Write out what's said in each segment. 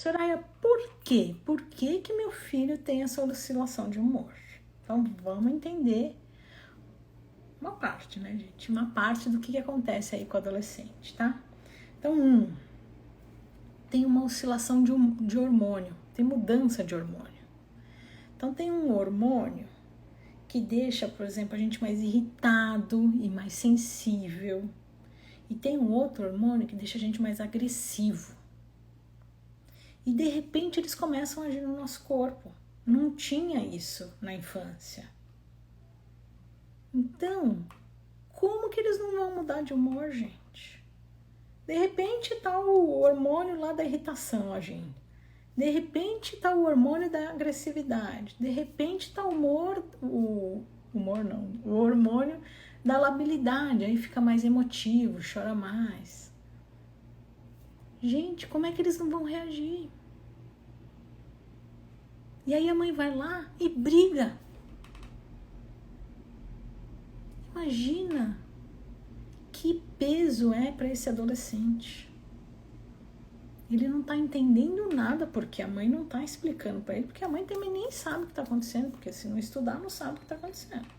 Soraya, por quê? Por que que meu filho tem essa oscilação de humor? Então, vamos entender uma parte, né, gente? Uma parte do que acontece aí com o adolescente, tá? Então, tem uma oscilação de hormônio, tem mudança de hormônio. Então, tem um hormônio que deixa, por exemplo, a gente mais irritado e mais sensível. E tem um outro hormônio que deixa a gente mais agressivo. E de repente eles começam a agir no nosso corpo. Não tinha isso na infância. Então, como que eles não vão mudar de humor, gente? De repente tá o hormônio lá da irritação agindo. De repente tá o hormônio da agressividade. De repente tá o hormônio da labilidade. Aí fica mais emotivo, chora mais. Gente, como é que eles não vão reagir? E aí a mãe vai lá e briga. Imagina que peso é para esse adolescente. Ele não tá entendendo nada porque a mãe não tá explicando para ele, porque a mãe também nem sabe o que tá acontecendo, porque se não estudar, não sabe o que tá acontecendo.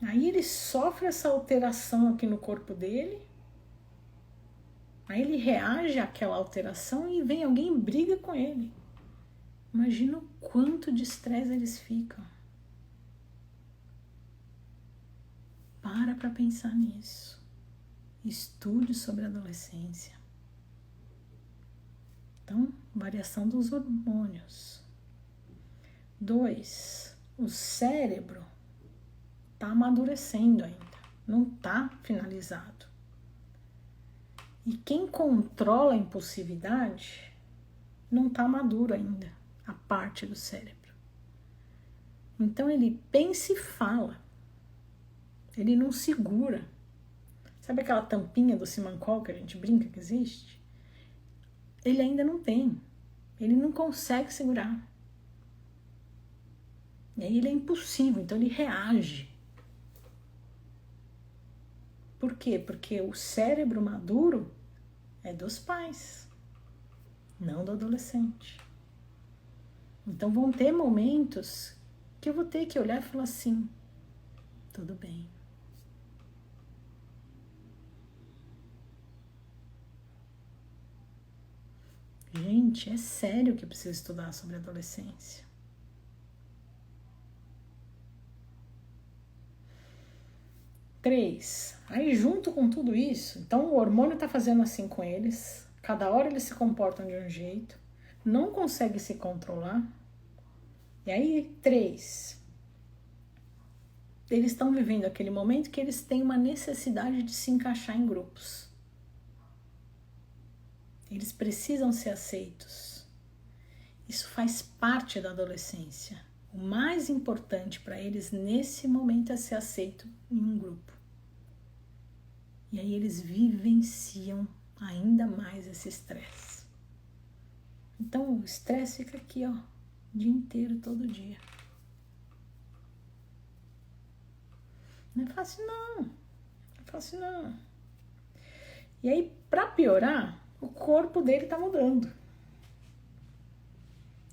Aí ele sofre essa alteração aqui no corpo dele, aí ele reage àquela alteração e vem alguém e briga com ele. Imagina o quanto de estresse eles ficam. Para pensar nisso. Estude sobre a adolescência. Então, variação dos hormônios. 2. O cérebro está amadurecendo ainda. Não está finalizado. E quem controla a impulsividade não está maduro ainda. A parte do cérebro. Então, ele pensa e fala. Ele não segura. Sabe aquela tampinha do Simancol que a gente brinca que existe? Ele ainda não tem. Ele não consegue segurar. E aí ele é impulsivo, então ele reage. Por quê? Porque o cérebro maduro é dos pais, não do adolescente. Então vão ter momentos que eu vou ter que olhar e falar assim, tudo bem. Gente, é sério que precisa estudar sobre adolescência. Três. Aí junto com tudo isso, então o hormônio tá fazendo assim com eles, cada hora eles se comportam de um jeito, não consegue se controlar. E aí, 3. Eles estão vivendo aquele momento que eles têm uma necessidade de se encaixar em grupos. Eles precisam ser aceitos. Isso faz parte da adolescência. O mais importante para eles nesse momento é ser aceito em um grupo. E aí eles vivenciam ainda mais esse estresse. Então o estresse fica aqui, ó, o dia inteiro, todo dia. Não é fácil não. Não é fácil não. E aí, para piorar, o corpo dele tá mudando.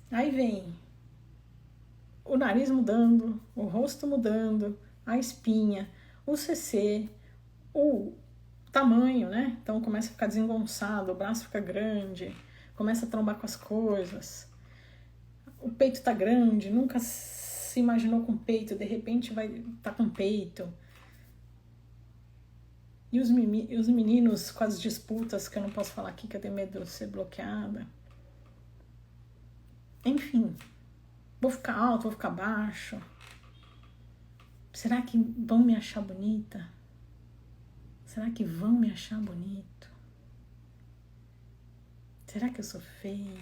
Aí vem o nariz mudando, o rosto mudando, a espinha, o CC, o tamanho, né? Então começa a ficar desengonçado, o braço fica grande, começa a trombar com as coisas. O peito tá grande, nunca se imaginou com peito, de repente vai tá com peito. E os meninos com as disputas, que eu não posso falar aqui, que eu tenho medo de ser bloqueada. Enfim, vou ficar alto, vou ficar baixo. Será que vão me achar bonita? Será que vão me achar bonito? Será que eu sou feia?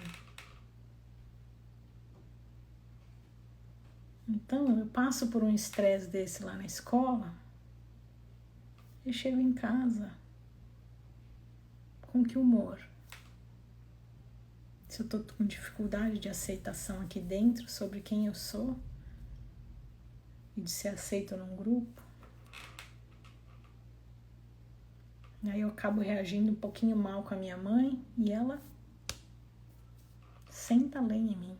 Então, eu passo por um estresse desse lá na escola e chego em casa com que humor? Se eu tô com dificuldade de aceitação aqui dentro sobre quem eu sou e de ser aceito num grupo, aí eu acabo reagindo um pouquinho mal com a minha mãe e ela acrescenta lenha em mim.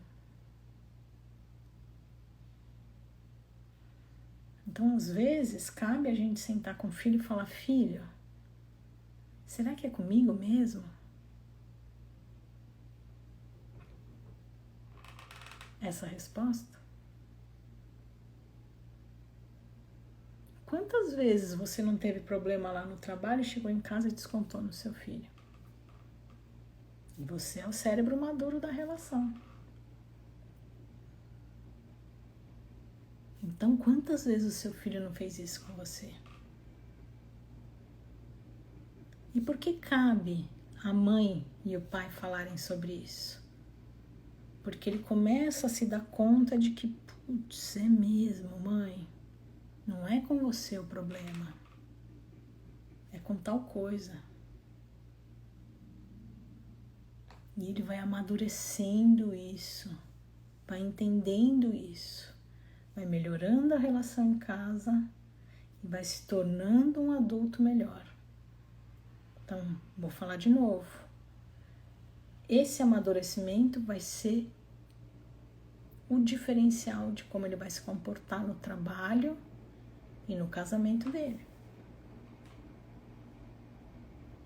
Então, às vezes, cabe a gente sentar com o filho e falar: filho, será que é comigo mesmo? Essa resposta? Quantas vezes você não teve problema lá no trabalho e chegou em casa e descontou no seu filho? E você é o cérebro maduro da relação. Então, quantas vezes o seu filho não fez isso com você? E por que cabe a mãe e o pai falarem sobre isso? Porque ele começa a se dar conta de que, putz, é mesmo, mãe, não é com você o problema, é com tal coisa. E ele vai amadurecendo isso, vai entendendo isso. Vai melhorando a relação em casa e vai se tornando um adulto melhor. Então, vou falar de novo. Esse amadurecimento vai ser o diferencial de como ele vai se comportar no trabalho e no casamento dele.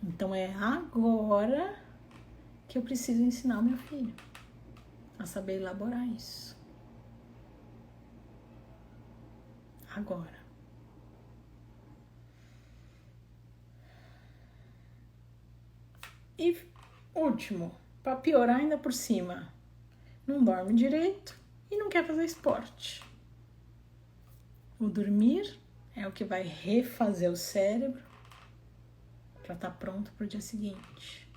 Então, é agora que eu preciso ensinar o meu filho a saber elaborar isso. Agora. E último, para piorar ainda por cima, não dorme direito e não quer fazer esporte. O dormir é o que vai refazer o cérebro para estar pronto para o dia seguinte.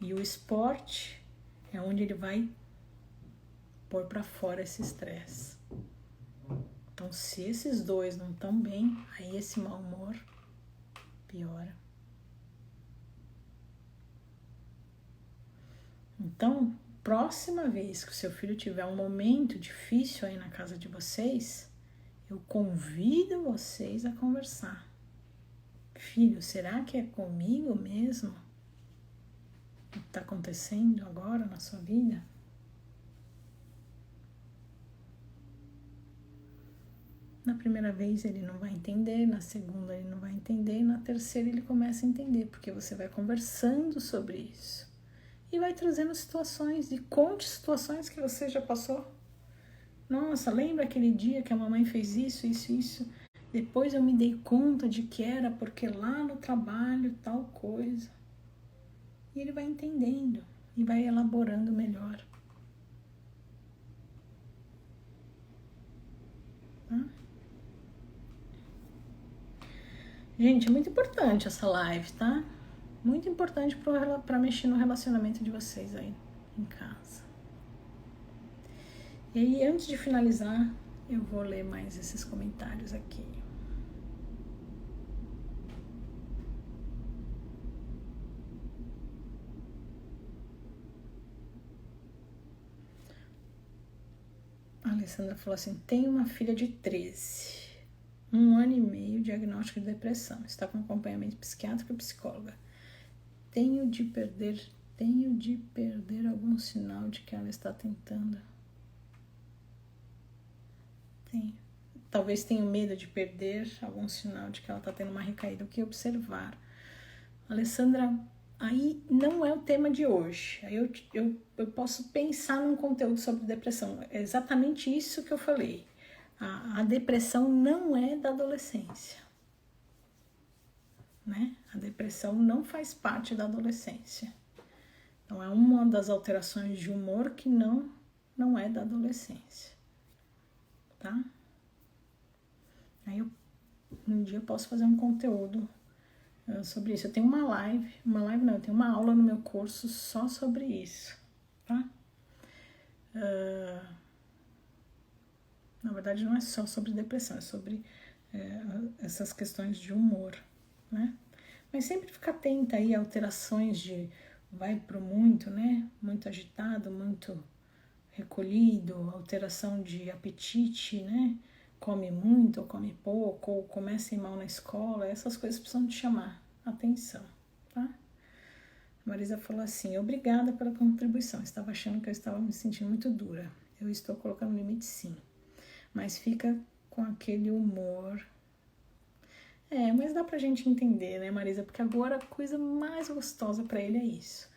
E o esporte é onde ele vai pôr para fora esse estresse. Então, se esses dois não estão bem, aí esse mau humor piora. Então, próxima vez que o seu filho tiver um momento difícil aí na casa de vocês, eu convido vocês a conversar. Filho, será que é comigo mesmo o que está acontecendo agora na sua vida? Na primeira vez ele não vai entender, na segunda ele não vai entender, na terceira ele começa a entender, porque você vai conversando sobre isso. E vai trazendo situações, e conte situações que você já passou. Nossa, lembra aquele dia que a mamãe fez isso, isso, isso? Depois eu me dei conta de que era porque lá no trabalho tal coisa. E ele vai entendendo e vai elaborando melhor. Tá? Gente, é muito importante essa live, tá? Muito importante para mexer no relacionamento de vocês aí em casa. E aí, antes de finalizar, eu vou ler mais esses comentários aqui. A Alessandra falou assim: tenho uma filha de 13, 1 ano e meio, diagnóstico de depressão, está com acompanhamento psiquiátrico e psicóloga. Tenho de perder algum sinal de que ela está tentando. Talvez tenha medo de perder algum sinal de que ela está tendo uma recaída. O que observar? Alessandra, aí não é o tema de hoje. Aí eu posso pensar num conteúdo sobre depressão. É exatamente isso que eu falei. A depressão não é da adolescência. Né? A depressão não faz parte da adolescência. Então, é uma das alterações de humor que não é da adolescência. Tá? Aí um dia eu posso fazer um conteúdo sobre isso. Eu tenho eu tenho uma aula no meu curso só sobre isso, tá? Na verdade, não é só sobre depressão, é sobre essas questões de humor, né? Mas sempre fica atenta aí a alterações de vai pro muito, né? Muito agitado, muito recolhido, alteração de apetite, né? Come muito ou come pouco, ou começa a ir mal na escola, essas coisas precisam te chamar atenção, tá? Marisa falou assim, obrigada pela contribuição. Estava achando que eu estava me sentindo muito dura. Eu estou colocando limite sim. Mas fica com aquele humor. Mas dá pra gente entender, né, Marisa? Porque agora a coisa mais gostosa pra ele é isso.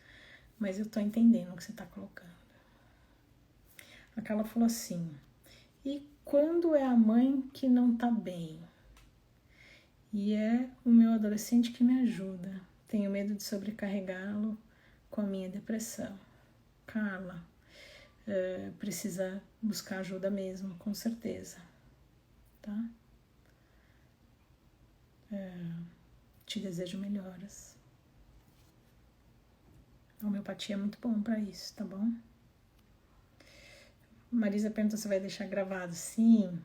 Mas eu tô entendendo o que você tá colocando. A Carla falou assim, e quando é a mãe que não tá bem? E é o meu adolescente que me ajuda. Tenho medo de sobrecarregá-lo com a minha depressão. Carla, precisa buscar ajuda mesmo, com certeza. Tá? Te desejo melhoras. A homeopatia é muito bom para isso, tá bom? Marisa perguntou se vai deixar gravado. Sim.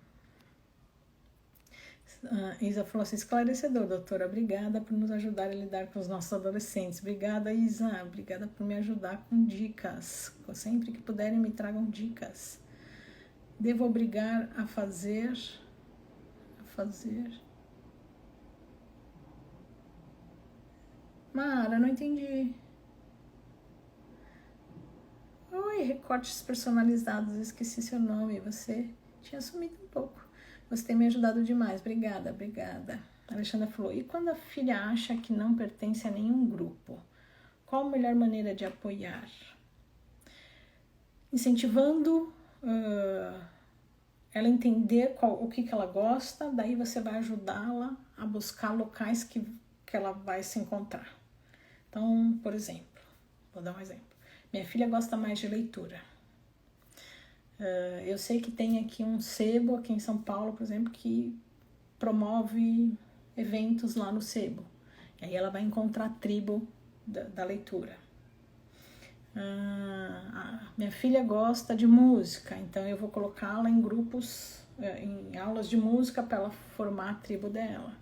Isa falou assim, esclarecedor, doutora. Obrigada por nos ajudar a lidar com os nossos adolescentes. Obrigada, Isa. Obrigada por me ajudar com dicas. Sempre que puderem, me tragam dicas. Devo obrigar a fazer... Mara, não entendi. Oi, recortes personalizados. Esqueci seu nome. Você tinha sumido um pouco. Você tem me ajudado demais. Obrigada, obrigada. A Alexandra falou, e quando a filha acha que não pertence a nenhum grupo? Qual a melhor maneira de apoiar? Incentivando ela entender o que ela gosta, daí você vai ajudá-la a buscar locais que ela vai se encontrar. Então, por exemplo, vou dar um exemplo. Minha filha gosta mais de leitura. Eu sei que tem aqui um sebo, aqui em São Paulo, por exemplo, que promove eventos lá no sebo. E aí ela vai encontrar a tribo da leitura. Minha filha gosta de música, então eu vou colocá-la em grupos, em aulas de música para ela formar a tribo dela.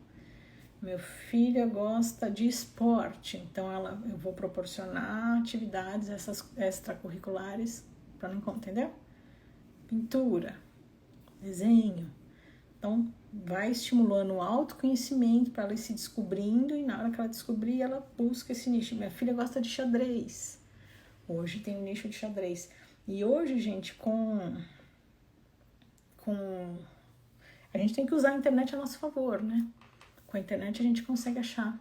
Meu filho gosta de esporte, então eu vou proporcionar atividades essas extracurriculares para não encontrar, entendeu? Pintura, desenho. Então, vai estimulando o autoconhecimento para ela ir se descobrindo e na hora que ela descobrir, ela busca esse nicho. Minha filha gosta de xadrez. Hoje tem um nicho de xadrez. E hoje, gente, a gente tem que usar a internet a nosso favor, né? Com a internet a gente consegue achar,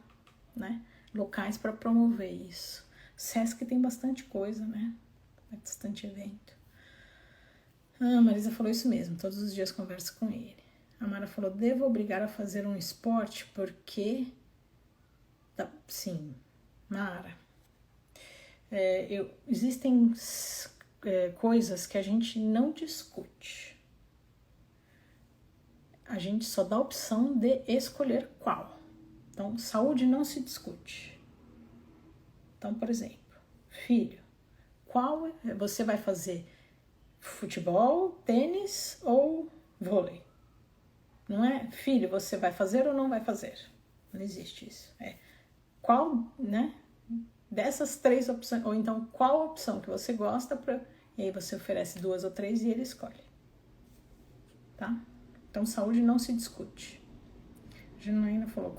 né, locais para promover isso. O Sesc tem bastante coisa, né? Bastante evento. A Marisa falou isso mesmo, todos os dias converso com ele. A Mara falou, devo obrigar a fazer um esporte porque... Sim, Mara. Existem coisas que a gente não discute. A gente só dá a opção de escolher qual. Então, saúde não se discute. Então, por exemplo, filho, qual você vai fazer? Futebol, tênis ou vôlei? Não é? Filho, você vai fazer ou não vai fazer? Não existe isso. Qual, né? Dessas 3 opções, ou então qual opção que você gosta, e aí você oferece 2 ou 3 e ele escolhe. Tá? Então, saúde não se discute. Janaína falou,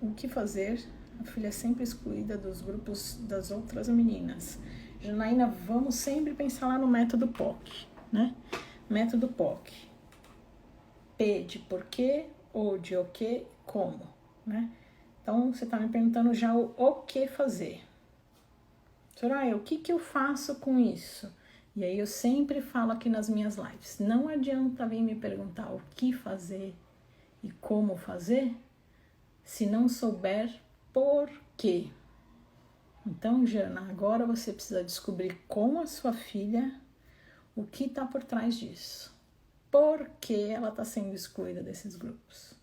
o que fazer? A filha é sempre excluída dos grupos das outras meninas. Janaína, vamos sempre pensar lá no método POC, né? Método POC. P de porquê, O de o que, como, né? Então, você está me perguntando já o que fazer. Soraya, o que eu faço com isso? E aí eu sempre falo aqui nas minhas lives, não adianta vir me perguntar o que fazer e como fazer, se não souber por quê. Então, Jana, agora você precisa descobrir com a sua filha o que está por trás disso. Por que ela está sendo excluída desses grupos.